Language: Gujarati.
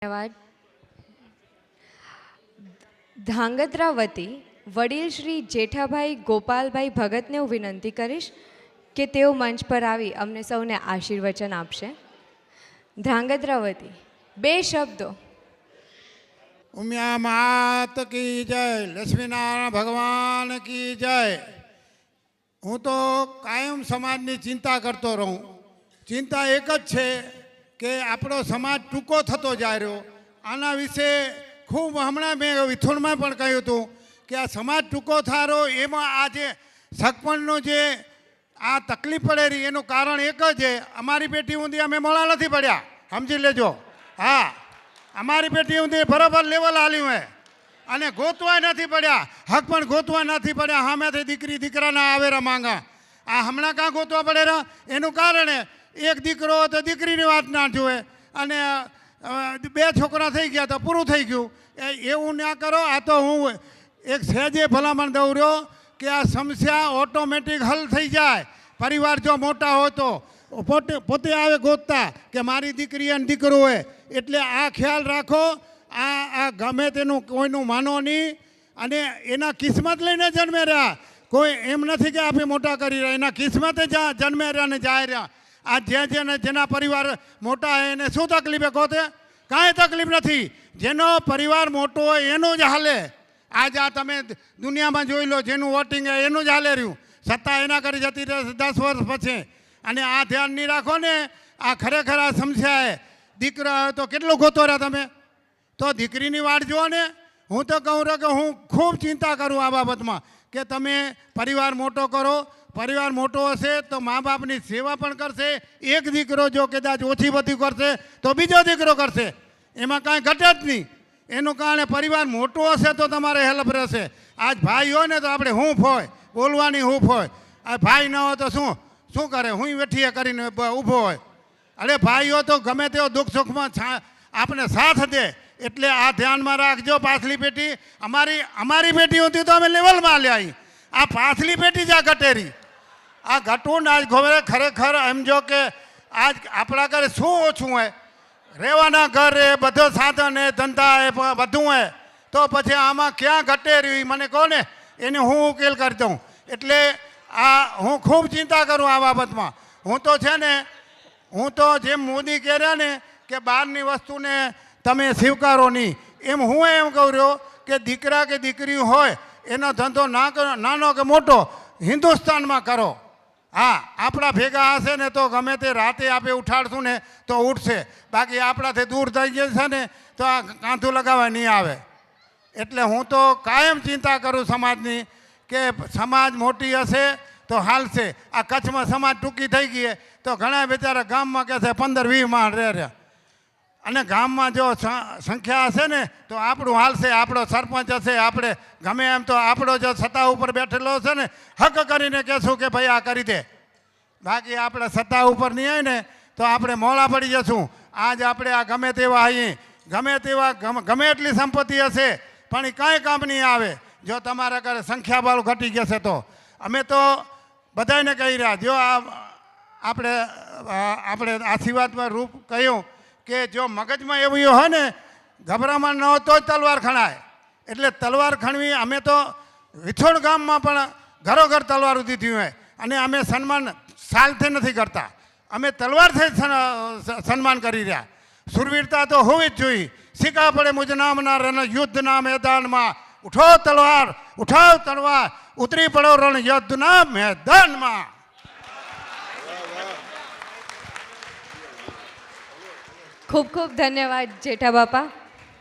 ધન્યવાદ. ધાંગધ્રા વતી વડીલ શ્રી જેઠાભાઈ ગોપાલભાઈ ભગતને હું વિનંતી કરીશ કે તેઓ મંચ પર આવી અમને સૌને આશીર્વચન આપશે. ધ્રાંગધ્રા વતી 2 શબ્દો. ઉમિયા માત કી જય, લક્ષ્મીનારાયણ ભગવાન કી જય. હું તો કાયમ સમાજની ચિંતા કરતો રહું. ચિંતા એક જ છે કે આપણો સમાજ ટૂંકો થતો જાય રહ્યો. આના વિશે ખૂબ હમણાં મેં વિથોણમાં પણ કહ્યું હતું કે આ સમાજ ટૂંકો થારો એમાં આ જે સગપણનું જે આ તકલીફ પડે રહી એનું કારણ એક જ છે, અમારી પેટી ઊંધી અમે મોડા નથી પડ્યા, સમજી લેજો. હા, અમારી પેટી ઊંધી બરાબર લેવલ હાલ્યું હે અને ગોતવાય નથી પડ્યા, હક પણ ગોતવા નથી પડ્યા. સામેથી દીકરી દીકરાના આવેરા માંગા. આ હમણાં કાં ગોતવા પડે રહ્યા એનું કારણ એક દીકરો તો દીકરીની વાત ના જોવે અને 2 છોકરા થઈ ગયા તો પૂરું થઈ ગયું. એવું ના કરો. આ તો હું એક સહેજે ભલામણ દઉં રહ્યો કે આ સમસ્યા ઓટોમેટિક હલ થઈ જાય. પરિવાર જો મોટા હોય તો પોતે આવે ગોતતા કે મારી દીકરી અને દીકરો હોય. એટલે આ ખ્યાલ રાખો. આ ગમે તેનું કોઈનું માનો નહીં. અને એના કિસ્મત લઈને જન્મે રહ્યા. કોઈ એમ નથી કે આપણે મોટા કરી રહ્યા, એના કિસ્મતે જન્મે રહ્યા ને જાય રહ્યા. આ જેના પરિવાર મોટા હોય એને શું તકલીફ ગોતે? કાંઈ તકલીફ નથી. જેનો પરિવાર મોટો હોય એનું જ હાલે. આજ આ તમે દુનિયામાં જોઈ લો, જેનું વોટિંગ હોય એનું જ હાલે રહ્યું. સત્તા એના કરી જતી રહેશે 10 વર્ષ પછી. અને આ ધ્યાન નહીં રાખો ને, આ ખરેખર આ સમસ્યા દીકરા હોય તો કેટલું ગોતો રહ્યા તમે? તો દીકરીની વાટ જુઓ ને. હું તો કહું રહ્યો કે હું ખૂબ ચિંતા કરું આ બાબતમાં કે તમે પરિવાર મોટો કરો. પરિવાર મોટો હશે તો મા બાપની સેવા પણ કરશે. એક દીકરો જો કદાચ ઓછી બધી કરશે તો બીજો દીકરો કરશે, એમાં કાંઈ ઘટે જ નહીં. એનું કારણે પરિવાર મોટો હશે તો તમારે હેલ્પ રહેશે. આજ ભાઈ હોય ને તો આપણે હૂંફ હોય, બોલવાની હૂંફ હોય. આ ભાઈ ન હોય તો શું કરે? હું વેઠીએ કરીને ઊભો હોય. અરે ભાઈઓ તો ગમે તેવો દુઃખ સુખમાં આપણે સાથ દે. એટલે આ ધ્યાનમાં રાખજો. પાછલી પેટી અમારી પેટી હતી તો અમે લેવલમાં લ્યા. આ પાછલી પેટી જ આ ઘટેરી. આ ઘટવું ને આજ ખરેખર એમ જો કે આજ આપણા ઘરે શું ઓછું હોય? રહેવાના ઘર એ બધો સાધન એ ધંધા એ બધું હોય તો પછી આમાં ક્યાં ઘટે રહ્યું મને કહો ને, એને હું ઉકેલ કરી દઉં. એટલે આ હું ખૂબ ચિંતા કરું આ બાબતમાં. હું તો છે ને, હું તો જેમ મોદી કહે રહ્યા ને કે બહારની વસ્તુને તમે સ્વીકારો નહીં, એમ હું એમ કહું રહ્યો કે દીકરા કે દીકરી હોય એનો ધંધો નાનો કે મોટો હિન્દુસ્તાનમાં કરો. હા, આપણા ભેગા હશે ને તો ગમે તે રાતે આપણે ઉઠાડશું ને તો ઉઠશે. બાકી આપણાથી દૂર થઈ જશે ને તો આ કાંધું લગાવવા નહીં આવે. એટલે હું તો કાયમ ચિંતા કરું સમાજની કે સમાજ મોટી હશે તો હાલશે. આ કચ્છમાં સમાજ ટૂંકી થઈ ગઈ તો ઘણા બિચારા ગામમાં કહે છે 15-20 માણ રહ્યા. અને ગામમાં જો સંખ્યા હશે ને તો આપણું હાલશે. આપણો સરપંચ હશે, આપણે ગમે એમ તો આપણો જો સત્તા ઉપર બેઠેલો હશે ને હક કરીને કહેશું કે ભાઈ આ કરી દે. બાકી આપણે સત્તા ઉપર નહીં હોય ને તો આપણે મોડા પડી જશું. આજ આપણે આ ગમે તેવા અહીં ગમે એટલી સંપત્તિ હશે પણ એ કાંઈ કામ નહીં આવે જો તમારા ઘરે સંખ્યાબળ ઘટી જશે. તો અમે તો બધાને કહી રહ્યા, જો આપણે આશીર્વાદમાં રૂપ કહ્યું કે જો મગજમાં એવું હોય ને ગભરામણ ન હોય તો જ તલવાર ખણાય. એટલે તલવાર ખણવી. અમે તો વિછોડ ગામમાં પણ ઘરોઘર તલવાર દીધી હોય અને અમે સન્માન સાલથી નથી કરતા, અમે તલવારથી સન્માન કરી રહ્યા. સુરવીરતા તો હોવી જ જોઈએ. શીખા પડે મુજ નામના રણ યુદ્ધના મેદાનમાં, ઉઠાવ તલવાર ઉતરી પડો રણ યુદ્ધના મેદાનમાં. ખૂબ ખૂબ ધન્યવાદ જેઠા બાપા.